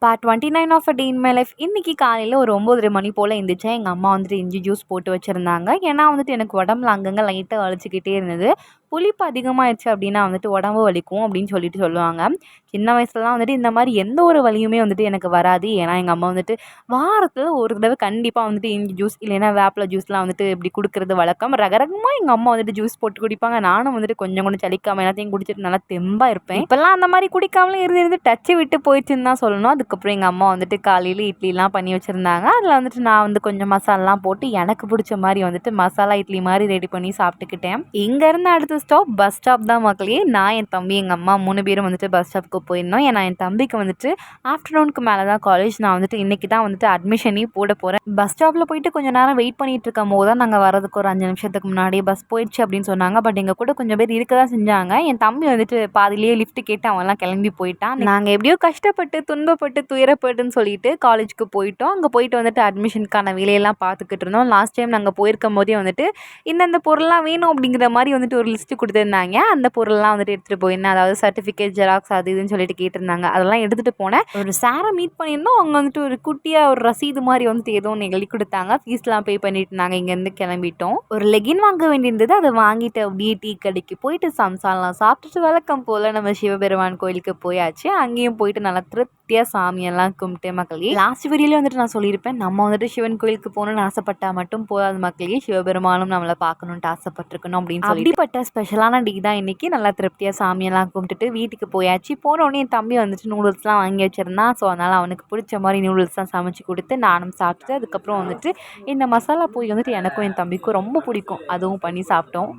Part 29 of a day in my life. இன்றைக்கி காலையில் ஒரு 9:30 மணி போல் எழுந்திரிச்சேன். எங்கள் அம்மா வந்துட்டு இஞ்சி ஜூஸ் போட்டு வச்சுருந்தாங்க. ஏன்னா வந்துட்டு எனக்கு உடம்புல அங்கங்கே லைட்டாக வலிச்சிக்கிட்டே இருந்தது. புளிப்பு அதிகமாகிடுச்சு அப்படின்னா வந்துட்டு உடம்பு வலிக்கும் அப்படின்னு சொல்லுவாங்க. சின்ன வயசுலலாம் வந்துட்டு இந்த மாதிரி எந்த ஒரு வலியுமே வந்துட்டு எனக்கு வராது. ஏன்னா எங்கள் அம்மா வந்துட்டு வாரத்தில் ஒரு தடவை கண்டிப்பாக வந்துட்டு இஞ்சி ஜூஸ் இல்லைன்னா வேப்பில ஜூஸ்லாம் வந்துட்டு இப்படி கொடுக்குறது வழக்கம். ரகரகமாக எங்கள் அம்மா வந்துட்டு ஜூஸ் போட்டு குடிப்பாங்க. நானும் வந்துட்டு கொஞ்சம் கொஞ்சம் சலிக்காமல் எல்லாத்தையும் குடிச்சிட்டு நல்லா தெம்பாக இருப்பேன். இப்போல்லாம் அந்த மாதிரி குடிக்காமலே இருந்து டச்சு விட்டு போயிடுச்சுன்னு தான் சொல்லணும். அதுக்கப்புறம் எங்கள் அம்மா வந்துட்டு காலையில் இட்லிலாம் பண்ணி வச்சுருந்தாங்க. அதில் வந்துட்டு நான் வந்து கொஞ்சம் மசாலாலாம் போட்டு எனக்கு பிடிச்ச மாதிரி வந்துட்டு மசாலா இட்லி மாதிரி ரெடி பண்ணி சாப்பிட்டுக்கிட்டேன். இங்கேருந்து அடுத்த ஸ்டாப் பஸ் ஸ்டாப் தான் மக்களே. நான் என் தம்பி எங்கள் அம்மா 3 பேரும் வந்துட்டு பஸ் ஸ்டாப்புக்கு போயிருந்தோம். ஏன்னா என் தம்பிக்கு வந்துட்டு ஆஃப்டர்நூனுக்கு மேலே தான் காலேஜ். நான் வந்துட்டு இன்றைக்கி தான் வந்துட்டு அட்மிஷனே போட போகிறேன். பஸ் ஸ்டாப்பில் போயிட்டு கொஞ்சம் நேரம் வெயிட் பண்ணிட்டு இருக்கும் போது தான் நாங்கள் வரதுக்கு ஒரு 5 நிமிஷத்துக்கு முன்னாடியே பஸ் போயிடுச்சு அப்படின்னு சொன்னாங்க. பட் எங்கள் கூட கொஞ்சம் பேர் இருக்க தான் செஞ்சாங்க. என் தம்பி வந்துட்டு பாதிலேயே லிஃப்ட் கேட்டு அவன்லாம் கிளம்பி போயிட்டான். நாங்கள் எப்படியோ கஷ்டப்பட்டு துன்பப்பட்டு துயரப்பட்டுன்னு சொல்லிட்டு காலேஜுக்கு போயிட்டோம். அங்கே போயிட்டு வந்துட்டு அட்மிஷனுக்கான வேலையெல்லாம் பார்த்துக்கிட்டு இருந்தோம். லாஸ்ட் டைம் நாங்கள் போயிருக்கும் போதே வந்துட்டு இந்தந்த பொருள்லாம் வேணும் அப்படிங்கிற மாதிரி வந்துட்டு ஒரு லிஸ்ட்டு கொடுத்துருந்தாங்க. அந்த பொருள்லாம் வந்துட்டு எடுத்துகிட்டு போயிருந்தேன். அதாவது சர்டிஃபிகேட், ஜெராக்ஸ் அது இதுன்னு சொல்லிட்டு கேட்டிருந்தாங்க. அதெல்லாம் எடுத்துகிட்டு போனேன். ஒரு சாரை மீட் பண்ணியிருந்தோம். அவங்க வந்துட்டு ஒரு குட்டியாக ஒரு ரசீது மாதிரி வந்துட்டு ஏதோ ஒன்று எழுதி கொடுத்தாங்க. ஃபீஸ்லாம் பே பண்ணிட்டு நாங்கள் இங்கேருந்து கிளம்பிட்டோம். ஒரு லெகின் வாங்க வேண்டியிருந்தது. அதை வாங்கிட்டு அப்படியே டீ கடைக்கு போயிட்டு சம்சாலாம் சாப்பிட்டுட்டு வழக்கம் போல் நம்ம சிவபெருமான் கோயிலுக்கு போயாச்சு. அங்கேயும் போயிட்டு நல்லா திருப்தியாக சாமியெல்லாம் கும்பிட்டு மக்களே. லாஸ்ட் வீடியோவில் வந்துட்டு நான் சொல்லியிருப்பேன், நம்ம வந்துட்டு சிவன் கோயிலுக்கு போகணுன்னு ஆசைப்பட்டால் மட்டும் போகாது மக்களே, சிவபெருமானும் நம்மளை பார்க்கணுன்ட்டு ஆசைப்பட்டிருக்கணும் அப்படின்னு சொல்லி அப்படிப்பட்ட ஸ்பெஷலான டே தான் இன்றைக்கி. நல்லா திருப்தியாக சாமியெல்லாம் கும்பிட்டுட்டு வீட்டுக்கு போயாச்சு. போனோடனே என் தம்பி வந்துட்டு நூடுல்ஸ்லாம் வாங்கி வச்சுருந்தான். ஸோ அதனால் அவனுக்கு பிடிச்ச மாதிரி நூடுல்ஸ் தான் சமைச்சு கொடுத்து நானும் சாப்பிட்டுட்டு அதுக்கப்புறம் வந்துட்டு இந்த மசாலா பொரி வந்துட்டு எனக்கும் என் தம்பிக்கும் ரொம்ப பிடிக்கும். அதுவும் பண்ணி சாப்பிட்டோம்.